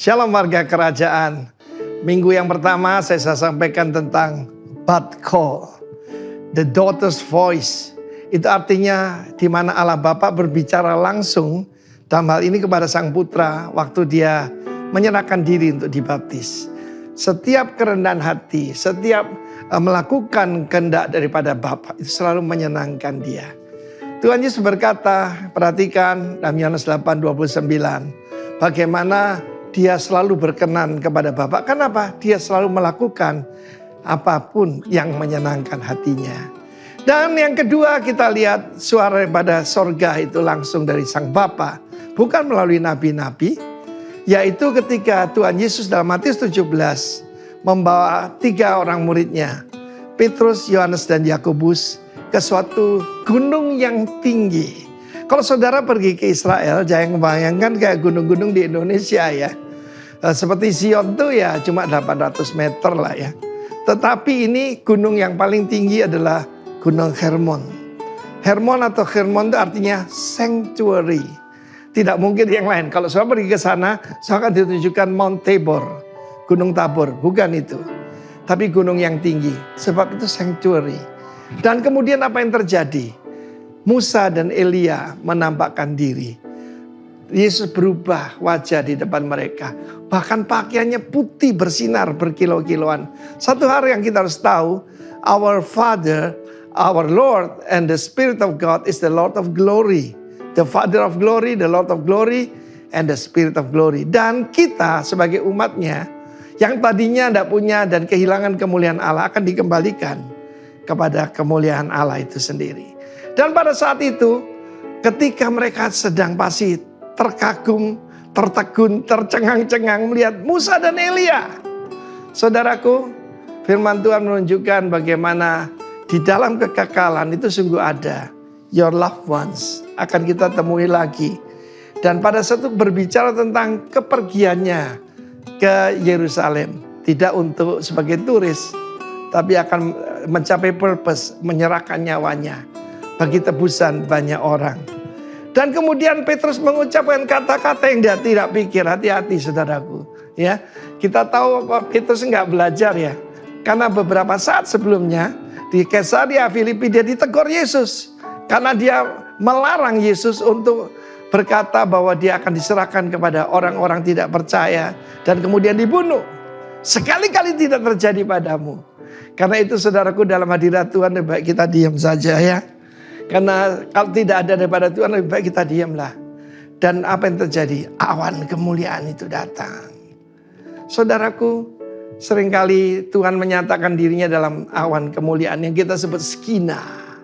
Shalom warga kerajaan. Minggu yang pertama saya sampaikan tentang Bad Call, the daughter's voice. Itu artinya di mana Allah Bapa berbicara langsung dalam hal ini kepada sang putra waktu dia menyerahkan diri untuk dibaptis. Setiap kerendahan hati, setiap melakukan kehendak daripada Bapa itu selalu menyenangkan dia. Tuhan Yesus berkata, perhatikan dalam Yohanes 8:29, bagaimana dia selalu berkenan kepada Bapa. Kenapa? Dia selalu melakukan apapun yang menyenangkan hatinya. Dan yang kedua kita lihat suara pada sorga itu langsung dari sang Bapa. Bukan melalui nabi-nabi. Yaitu ketika Tuhan Yesus dalam Matius 17 membawa 3 orang muridnya. Petrus, Yohanes, dan Yakobus ke suatu gunung yang tinggi. Kalau saudara pergi ke Israel, jangan membayangkan kayak gunung-gunung di Indonesia ya. Seperti Zion tuh ya cuma 800 meter lah ya. Tetapi ini gunung yang paling tinggi adalah Gunung Hermon. Hermon atau Hermon itu artinya sanctuary. Tidak mungkin yang lain. Kalau saudara pergi ke sana, saudara akan ditunjukkan Mount Tabor. Gunung Tabor, bukan itu. Tapi gunung yang tinggi. Sebab itu sanctuary. Dan kemudian apa yang terjadi? Musa dan Elia menampakkan diri. Yesus berubah wajah di depan mereka. Bahkan pakaiannya putih bersinar berkilau-kilauan. Satu hal yang kita harus tahu, our Father, our Lord and the Spirit of God is the Lord of glory. The Father of glory, the Lord of glory and the Spirit of glory. Dan kita sebagai umatnya yang tadinya tidak punya dan kehilangan kemuliaan Allah akan dikembalikan kepada kemuliaan Allah itu sendiri. Dan pada saat itu ketika mereka sedang pasti terkagum, tertegun, tercengang-cengang melihat Musa dan Elia. Saudaraku, firman Tuhan menunjukkan bagaimana di dalam kekekalan itu sungguh ada. Your loved ones akan kita temui lagi. Dan pada saat itu berbicara tentang kepergiannya ke Yerusalem. Tidak untuk sebagai turis, tapi akan mencapai purpose, menyerahkan nyawanya bagi tebusan banyak orang. Dan kemudian Petrus mengucapkan kata-kata yang dia tidak pikir. Hati-hati saudaraku. Ya, kita tahu Petrus enggak belajar ya. Karena beberapa saat sebelumnya di Kaisarea Filipi dia ditegur Yesus. Karena dia melarang Yesus untuk berkata bahwa dia akan diserahkan kepada orang-orang tidak percaya. Dan kemudian dibunuh. Sekali-kali tidak terjadi padamu. Karena itu saudaraku dalam hadirat Tuhan lebih baik kita diam saja ya. Karena kalau tidak ada daripada Tuhan lebih baik kita diamlah. Dan apa yang terjadi? Awan kemuliaan itu datang. Saudaraku, seringkali Tuhan menyatakan dirinya dalam awan kemuliaan yang kita sebut Shekinah.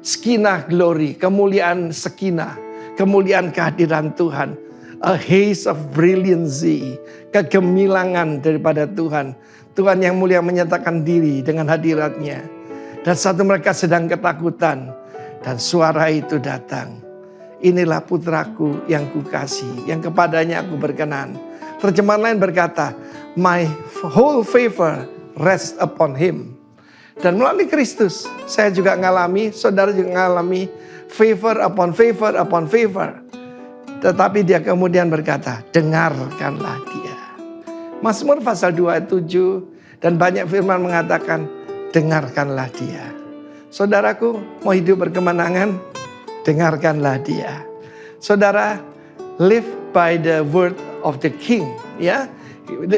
Shekinah glory, kemuliaan Shekinah, kemuliaan kehadiran Tuhan. A haze of brilliancy, kegemilangan daripada Tuhan. Tuhan yang mulia menyatakan diri dengan hadiratnya. Dan satu mereka sedang ketakutan. Dan suara itu datang. Inilah putraku yang kukasihi, yang kepadanya aku berkenan. Terjemahan lain berkata, my whole favor rest upon him. Dan melalui Kristus, saya juga mengalami, saudara juga mengalami favor upon favor upon favor. Tetapi dia kemudian berkata, dengarkanlah dia. Mazmur pasal 27 dan banyak firman mengatakan, dengarkanlah dia. Saudaraku, mau hidup berkemenangan, dengarkanlah dia. Saudara, live by the word of the king. Ya,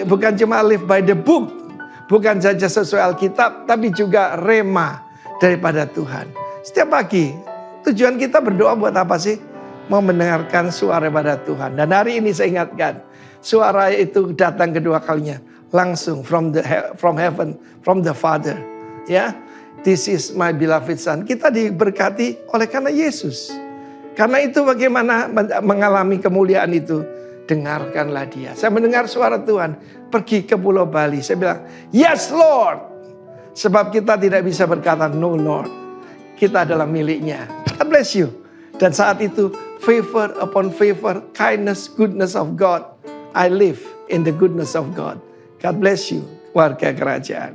bukan cuma live by the book. Bukan saja sesuai Alkitab, tapi juga rema daripada Tuhan. Setiap pagi, tujuan kita berdoa buat apa sih? Mau mendengarkan suara pada Tuhan. Dan hari ini saya ingatkan, suara itu datang kedua kalinya. Langsung from heaven, from the Father. Ya. This is my beloved son. Kita diberkati oleh karena Yesus. Karena itu bagaimana mengalami kemuliaan itu. Dengarkanlah dia. Saya mendengar suara Tuhan. Pergi ke Pulau Bali. Saya bilang, yes Lord. Sebab kita tidak bisa berkata no Lord. Kita adalah miliknya. God bless you. Dan saat itu favor upon favor, kindness, goodness of God. I live in the goodness of God. God bless you, warga kerajaan.